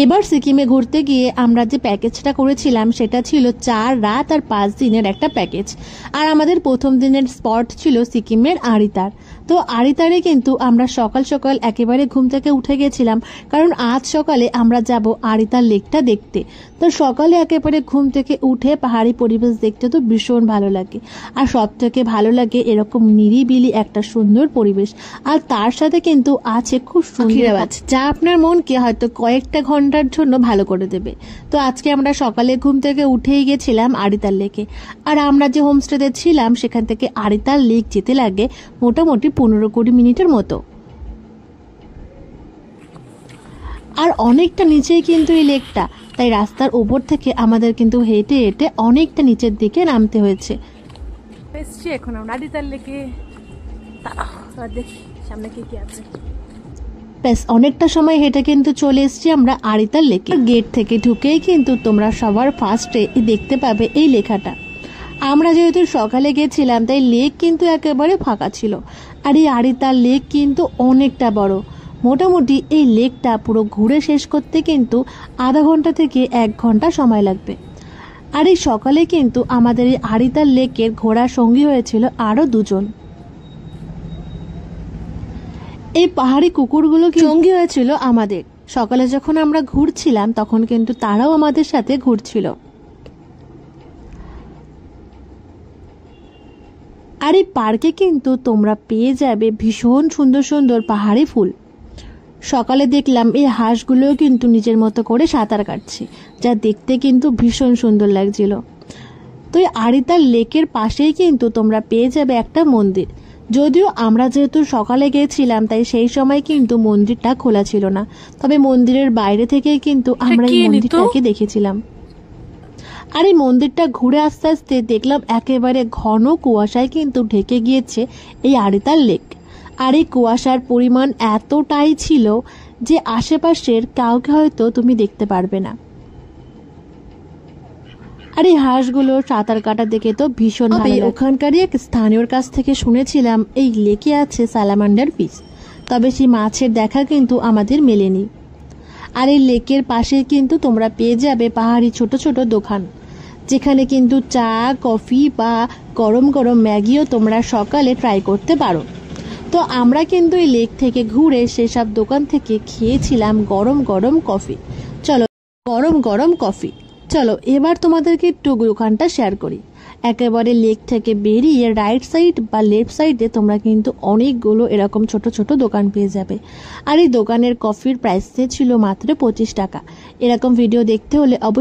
এবার সিকিমে ঘুরতে গিয়ে আমরা যে প্যাকেজটা করেছিলাম সেটা ছিল 4 রাত আর 5 দিনের একটা প্যাকেজ। আর আমাদের প্রথম দিনের স্পট ছিল সিকিমের আরিতার। তো আরিতারে কিন্তু আমরা সকাল সকাল একেবারে ঘুম থেকে উঠে গেছিলাম, কারণ আজ সকালে আমরা যাব আরিতার লেকটা দেখতে। তো সকালে একেবারে ঘুম থেকে উঠে পাহাড়ি পরিবেশ দেখতে তো ভীষণ ভালো লাগে। আর সব থেকে ভালো লাগে এরকম নিরিবিলি একটা সুন্দর পরিবেশ, আর তার সাথে কিন্তু আছে খুব সুন্দর আওয়াজ, যা আপনার মনকে হয়তো কয়েকটা ঘন্টার জন্য ভালো করে দেবে। তো আজকে আমরা সকালে ঘুম থেকে উঠেই গেছিলাম আরিতার লেকে। আর আমরা যে হোমস্টেতে ছিলাম সেখান থেকে আরিতার লেক যেতে লাগে মোটামুটি 15-20 মিনিটের মতো। আর অনেকটা নিচেই কিন্তু এই লেকটা, তাই রাস্তার উপর থেকে আমাদের কিন্তু হেঁটে হেঁটে অনেকটা নিচের দিকে নামতে হয়েছে। এখন আমরা আরিতার লেকে দেখি সামনে কি কি আছে। ব্যাস অনেকটা সময় হেঁটে কিন্তু চলে এসেছি আমরা আরিতার লেকে। গেট থেকে ঢুকেই কিন্তু তোমরা সবার ফার্স্টে দেখতে পাবে এই লেখাটা। আমরা যেহেতু সকালে গেছিলাম তাই লেক কিন্তু একেবারে ফাঁকা ছিল। আর এই আরিতার লেক কিন্তু অনেকটা বড়। মোটামুটি এই লেকটা পুরো ঘুরে শেষ করতে কিন্তু আধা ঘন্টা থেকে 1 ঘন্টা সময় লাগবে। আর এই সকালে কিন্তু আমাদের এই আরিতার লেকের ঘোড়ার সঙ্গী হয়েছিল আরও 2 জন। এই পাহাড়ি কুকুরগুলো সঙ্গী হয়েছিল আমাদের। সকালে যখন আমরা ঘুরছিলাম তখন কিন্তু তারাও আমাদের সাথে ঘুরছিল। আর এই পার্কে কিন্তু তোমরা পেয়ে যাবে ভীষণ সুন্দর সুন্দর পাহাড়ি ফুল। সকালে দেখলাম এই হাঁসগুলোও কিন্তু নিজের মতো করে সাঁতার কাটছে, যা দেখতে কিন্তু ভীষণ সুন্দর লাগছিল। তো এই আরিতার লেকের পাশেই কিন্তু তোমরা পেয়ে যাবে একটা মন্দির। যদিও আমরা যেহেতু সকালে গেছিলাম তাই সেই সময় কিন্তু মন্দিরটা খোলা ছিল না, তবে মন্দিরের বাইরে থেকে কিন্তু আমরা এই মন্দিরটাকে দেখেছিলাম। আর এই মন্দিরটা ঘুরে আস্তে আস্তে দেখলাম একেবারে ঘন কুয়াশায় কিন্তু ঢেকে গিয়েছে এই আরিতার লেক। আর এই কুয়াশার পরিমাণ এতটাই ছিল যে আশেপাশের কাউকে হয়তো তুমি দেখতে পারবে না। আর এই হাঁসগুলো সাঁতার কাটা দেখে তো ভীষণ ভালো। ওখানকারই এক স্থানীয়র কাছ থেকে শুনেছিলাম এই লেকে আছে স্যালামান্ডার ফিশ, তবে সেই মাছের দেখা কিন্তু আমাদের মেলেনি। আর এই লেকের পাশে কিন্তু তোমরা পেয়ে যাবে পাহাড়ি ছোট ছোট দোকান, যেখানে কিন্তু চা, কফি বা গরম গরম ম্যাগিও তোমরা সকালে ট্রাই করতে পারো। তো আমরা কিন্তু এই লেক থেকে ঘুরে সেসব দোকান থেকে খেয়েছিলাম গরম গরম কফি। চলো গরম গরম কফি। চলো এবার তোমাদেরকে একটু দোকানটা শেয়ার করি। একেবারে লেক থেকে বেরিয়ে রাইট সাইড বা লেফট সাইডে তোমরা কিন্তু অনেকগুলো এরকম ছোট ছোট দোকান পেয়ে যাবে। আর এই দোকানের কফির প্রাইস ছিল মাত্র 25 টাকা। এরকম ভিডিও দেখতে হলে অবশ্যই